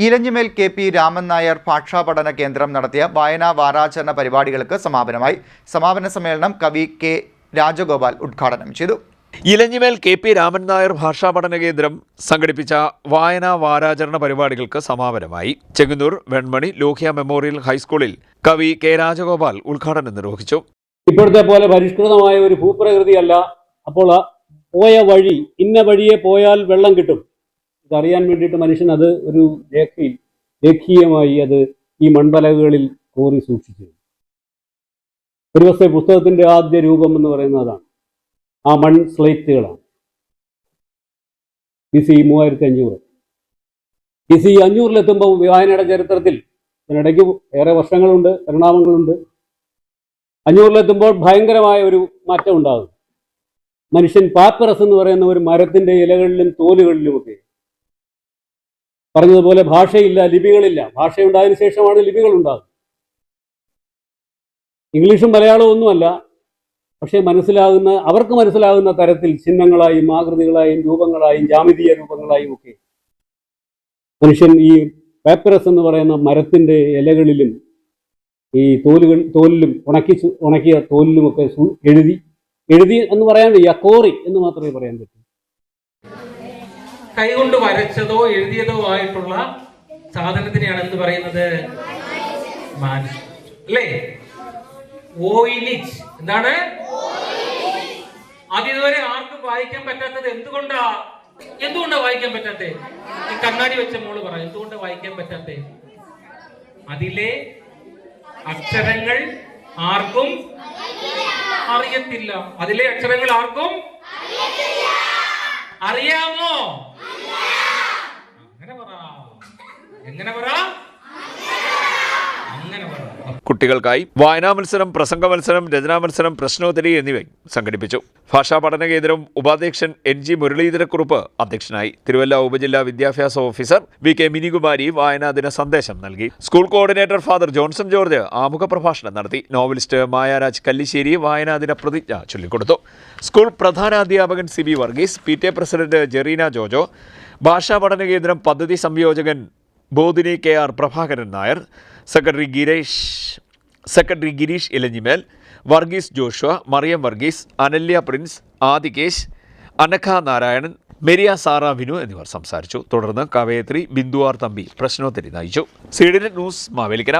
Elanjimel K P. Raman Nair ഭാഷാപഠന കേന്ദ്രം നടത്തിയ വായനാ വാരാചരണ പരിപാടികൾക്ക് സമാപനമായി. സമാപന സമ്മേളനം കവി കെ. രാജഗോപാൽ ഉദ്ഘാടനം ചെയ്തു. ഇലഞ്ഞിമേൽ കെ.പി. രാമൻ നായർ ഭാഷാപഠന കേന്ദ്രം സംഘടിപ്പിച്ച വായനാ വാരാചരണ പരിപാടികൾക്ക് സമാപനമായി. ചെങ്ങന്നൂർ വെൺമണി ലോഹ്യ മെമ്മോറിയൽ ഹൈസ്കൂളിൽ കവി കെ. രാജഗോപാൽ ഉദ്ഘാടനം നിർവഹിച്ചു. ഇപ്പോഴത്തെ പോലെ പരിഷ്കൃതമായ ഒരു ഭൂപ്രകൃതിയല്ല. അപ്പോൾ പോയ വഴി, ഇന്ന വഴിയെ പോയാൽ വെള്ളം കിട്ടും, ഇതറിയാൻ വേണ്ടിയിട്ട് മനുഷ്യൻ അത് ഒരു രേഖീയമായി അത് ഈ മൺപലകകളിൽ കോറി സൂക്ഷിച്ചു. ഒരു ദിവസത്തെ പുസ്തകത്തിന്റെ ആദ്യ രൂപം എന്ന് പറയുന്നത് അതാണ്. ആ മൺ സ്ലേറ്റുകളാണ്. BC 3500. BC 500-ലെത്തുമ്പോൾ വായനയുടെ ചരിത്രത്തിൽ ഇതിനിടയ്ക്ക് ഏറെ വർഷങ്ങളുണ്ട്, പരിണാമങ്ങളുണ്ട്. 500-ലെത്തുമ്പോൾ ഭയങ്കരമായ ഒരു മാറ്റം ഉണ്ടാകും. മനുഷ്യൻ പാപ്പറസ് എന്ന് പറയുന്ന ഒരു മരത്തിന്റെ ഇലകളിലും തോലുകളിലുമൊക്കെ, പറഞ്ഞതുപോലെ ഭാഷയില്ല, ലിപികളില്ല. ഭാഷയുണ്ടായതിനു ശേഷമാണ് ലിപികൾ ഉണ്ടാകുന്നത്. ഇംഗ്ലീഷും മലയാളവും ഒന്നുമല്ല, പക്ഷേ അവർക്ക് മനസ്സിലാകുന്ന തരത്തിൽ ചിഹ്നങ്ങളായും ആകൃതികളായും രൂപങ്ങളായും ജാമിതീയ രൂപങ്ങളായും ഒക്കെ മനുഷ്യൻ ഈ പേപ്പറസ് എന്ന് പറയുന്ന മരത്തിന്റെ ഇലകളിലും ഈ തോലിലും ഉണക്കിയ തോലിലുമൊക്കെ എഴുതി എന്ന് പറയാൻ വയ്യ, കോറി എന്ന് മാത്രമേ പറയാൻ പറ്റൂ. കൈകൊണ്ട് വരച്ചതോ എഴുതിയതോ ആയിട്ടുള്ള സാധനത്തിനെയാണ് എന്ത് പറയുന്നത്? അല്ലേ? വോയിനിച്ച്. എന്താണ്? അതിതുവരെ ആർക്കും വായിക്കാൻ പറ്റാത്തത് എന്തുകൊണ്ടാ വായിക്കാൻ പറ്റാത്തത്? ഈ കണ്ണാടി വെച്ച മോള് പറ, എന്തുകൊണ്ടാ വായിക്കാൻ പറ്റാത്തത്? അതിലെ അക്ഷരങ്ങൾ ആർക്കും അറിയത്തില്ല. അതിലെ അക്ഷരങ്ങൾ ആർക്കും അറിയാമോ? എങ്ങനെ പറ? കുട്ടികൾക്കായി വായനാ മത്സരം, പ്രസംഗ മത്സരം, രചനാ മത്സരം, പ്രശ്നോത്തരി എന്നിവ സംഘടിപ്പിച്ചു. ഭാഷാ പഠന കേന്ദ്രം ഉപാധ്യക്ഷൻ NG മുരളീധരക്കുറുപ്പ് അധ്യക്ഷനായി. തിരുവല്ല ഉപജില്ലാ വിദ്യാഭ്യാസ ഓഫീസർ VK മിനികുമാരി വായനാ ദിന സന്ദേശം നൽകി. School coordinator father Johnson George ആമുഖ പ്രഭാഷണം നടത്തി. നോവലിസ്റ്റ് മായാരാജ് കല്ലിശ്ശേരി വായനാ ദിന പ്രതിജ്ഞ ചൊല്ലിക്കൊടുത്തു. സ്കൂൾ പ്രധാനാധ്യാപകൻ CB Varghese, PTA president Jerina Jojo, ഭാഷാ പഠന കേന്ദ്രം പദ്ധതി സംയോജകൻ ബോധിനി KR പ്രഭാകരൻ നായർ, സെക്രട്ടറി ഗിരീഷ് ഇലഞ്ഞിമേൽ, വർഗീസ് ജോഷുവ, മറിയം വർഗീസ്, അനല്യ പ്രിൻസ്, ആദികേശ്, അനഘ നാരായണൻ, മെരിയ സാറ വിനു എന്നിവർ സംസാരിച്ചു. തുടർന്ന് കവയത്രി ബിന്ദു ആർ തമ്പി പ്രശ്നോത്തരി നയിച്ചു. CDNet news Mavelikkara.